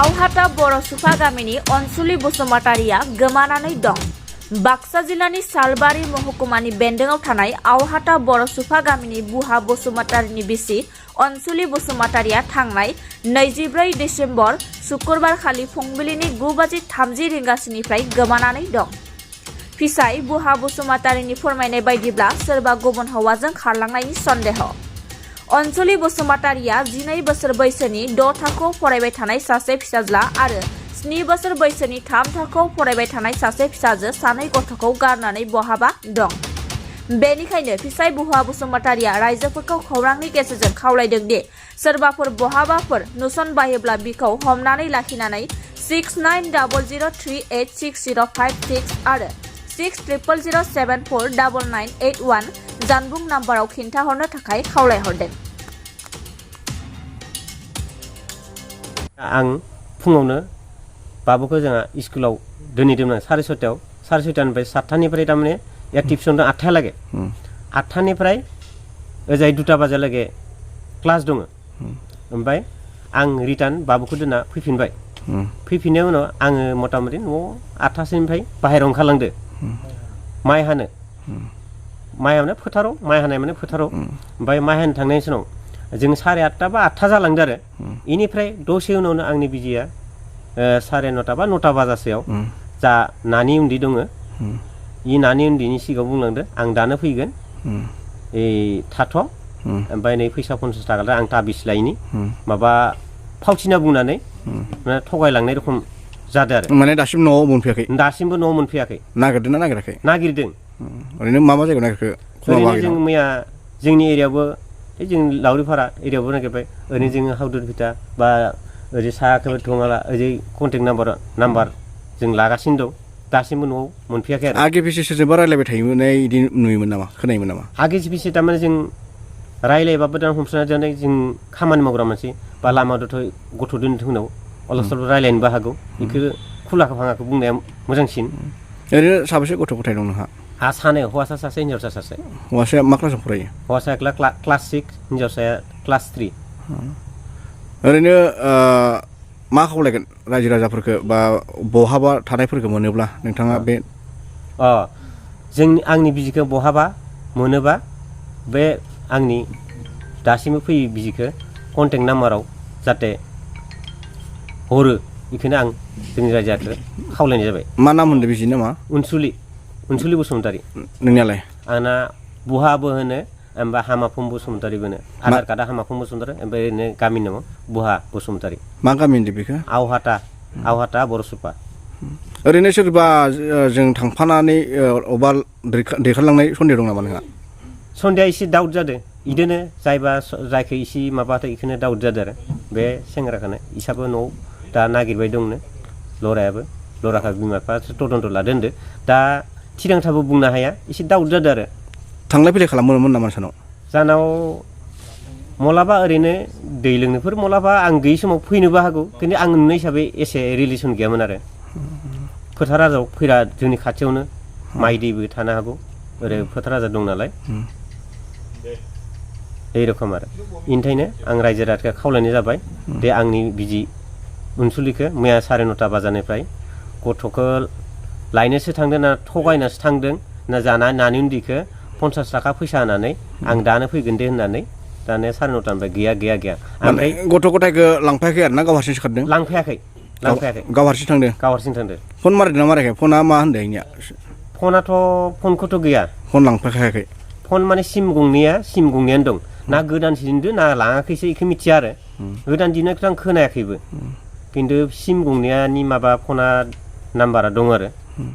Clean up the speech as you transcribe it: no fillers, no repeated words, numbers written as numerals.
आवहाटा बर' सुफा गामिनि अनसुलि बसुमतारिया गोमानानै दं। बाक्सा जिल्लानि सालबारि महकुमानि बेन्दोंआव थानाय आवहाटा बर' सुफा गामिनि बुहा बसुमतारिनि बिसि अनसुलि बसुमतारिया थांनाय 24 डिसेम्बर शुक्रबार खालि फुंबिलिनि 9:30 रिंगासोनिफ्राय गोमानानै दं। फिसाय बुहा बसुमतारिनि फोरमायनाय बायदिब्ला सोरबा गुबुन हौवाजों खारलांनायनि सन्देह। अनसुलि बसुमतारिया 12 बोसोर बैसोनि 6 थाखोआव फरायबाय थानाय सासे फिसाज्ला आरो 7 बोसोर बैसोनि 3 थाखोआव फरायबाय थानाय सासे फिसाजो सानै गथ'खौ गारनानै बहाबा दं। बेनिखायनो फिसाय बुहा बसुमतारिया रायजोफोरखौ खौरांनि गेजेरजों खावलायदों दि सोरबाफोर बहाबाफोर नुसनबायोब्ला बिखौ हमनानै लाखिनानै 6900386056 आरो 6000749981 जानबुं नाम्बाराव खिन्थाहरनो थाखाय खावलायहरदों। आं फुङावनो बाबुखौ जोंहा स्कुलाव दोनहैदोंमोन 6:30 6:30निफ्राय 7थानिफ्राय थारमाने एक्टिभ दं 8थाहालागै 8थानिफ्राय ओजाय 2टा बाजालागै क्लास दङ। ओमफ्राय आं रिटार्न बाबुखौ दोनना फैफिनबाय। फैफिननायनि उनाव आङो मथा मथि न'आव 8थासोनिफ्राय बाहेरायाव ओंखारलांदो माइ हानो। माइ हानाय फोथाराव माइ हानाय माने फोथाराव। ओमफ्राय माइ हानो थांनायनि समाव जों 8:30 बा 8था जालांदो आरो इनिफ्राय दसे उनावनो आंनि बिजिया 9:30 बा 9टा बाजासेयाव जा नानि उन्दै दङ इ नानि उन्दैनि सिगाङाव बुंलांदो आं दानो फैगोन थाथ' ओमफ्राय नै फैसा 50 थाखा आं ताबिस लायनि माबा फावथिना बुंनानै थगायलांनाय रखम जादों आरो माने दासिम न'आव मोनफैयाखै। दासिमबो न'आव मोनफैयाखै। नागिरदोंना नागिराखै? नागिरदों। ओरैनो मा जायगायाव नागिरखो? ओरैनो जों मैया जोंनि एरियायावबो जों लावरिपारा एरियायावबो नागिरबाय। ओरैनो जोङो हावदरभिटा बा ओरै साहाखौ थङाला ओरै कन्टेक्ट नाम्बार जों लागासिनो दं। दासिमबो न'आव मोनफैयाखै आरो। आगे फिसे सोरजोंबा रायलायबाय थायोमोन इदि नुयोमोन नामा खोनायोमोन नामा? आगे फिसे थारमाने जों रायलायबाबो दा हमसना जानाय जों खामानि मावग्रा मानसि बा लामा दथ' गथ' दोननो उनाव अलप सलप रायलायनोबो हागौ। बेखौ खुलाखौ भाङाखौ बुंनाया मोजांसिन। ओरैनो साबेसे गथ' गथाय दं नोंहा? सानै हौवासा सासे हिनजावसा सासे। हौवासाया मा क्लासाव फरायो? हौवासाया क्लास 6 हिनजावसाया क्लास 3। ओरैनो मा खावलायगोन रायजो राजाफोरखौ बा बहाबा थानायफोरखौ मोनोब्ला नोंथाङा बे आंनि बिजिखौ बहाबा मोनोबा बे आंनि दासिमबो फैयो बिजिखौ कन्टेक्ट नाम्बाराव जाहाथे हरो बेखौनो आं जोंनि रायजोखौ खावलायनाय जाबाय। मा नाम होनदों बिजि नामा? अनसुलि बसुमतारि। नोंनियालाय? आंना बुहाबो होनो ओमफ्राय हामाफुं बसुमतारिबो होनो। आधार कार्डआ हामाफुं बसुमतारि ओमफ्राय ओरैनो गामिनि नामा बुहा बसुमतारि। मा गामि होनदों बेखौ? आवहाटा बर' सुफा। ओरैनो सोरबा जों थांफानानै अबा दैखारलांनाय सन्देह दं नामा नोंहा? सन्देहआ एसे डाउट जादों इदिनो जायखौ एसे माबाथाय बेखौनो डाउट जादों आरो बे सेंग्राखौनो इसाबो न'आव दा नागिरबाय दंनो लराखौ बिमा बिफासो तदन्त लादों होनदो। दा थिरांथाबो बुंनो हाया एसे डाउट जादों आरो। थांलाय फैलाय खालामोमोन नामा जानाव मलाबा ओरैनो दै लोंनोफोर मलाबा आं गैयि समाव फैनोबो हागौ खिन्थु आं नुनाय हिसाबै एसे रिलेसन गैयामोन आरो। फोथार राजाव फैरा जोंनि खाथियावनो माइ दैबो थानो हागौ ओरै फोथार राजा दं नालाय बे रखम आरो। बेनिखायनो आं रायजो राजाखौ खावलायनाय जाबाय दे आंनि बिजि अनसुलिखौ मैया 9:30 बाजारनिफ्राय गथ'खौ लायनोसो थांदों ना थगायनासो थांदों ना नानि उन्दैखौ 50 थाखा फैसा होनानै आं दानो फैगोन दे होननानै दानिया 9:30निफ्राय गैया। ओमफ्राय गथ' गथायखौ लांफायाखै आरो ना गाव हारसिं सिखारदों? लांफायाखै। गाव हारसिं थांदों? फन मारिदोंना माराखै? फना मा होनदों इनिया? फनखौथ' गैया। फन लांफायाखै? फन माने सिम गंनैयानो दं ना गोदान दिनदो ना लाङाखैसो बेखौ मिथिया आरो। गोदान दिनखौथ' आं खोनायाखैबो खिन्थु सिम गंनैयानि माबा फना नाम्बारा दं आरो।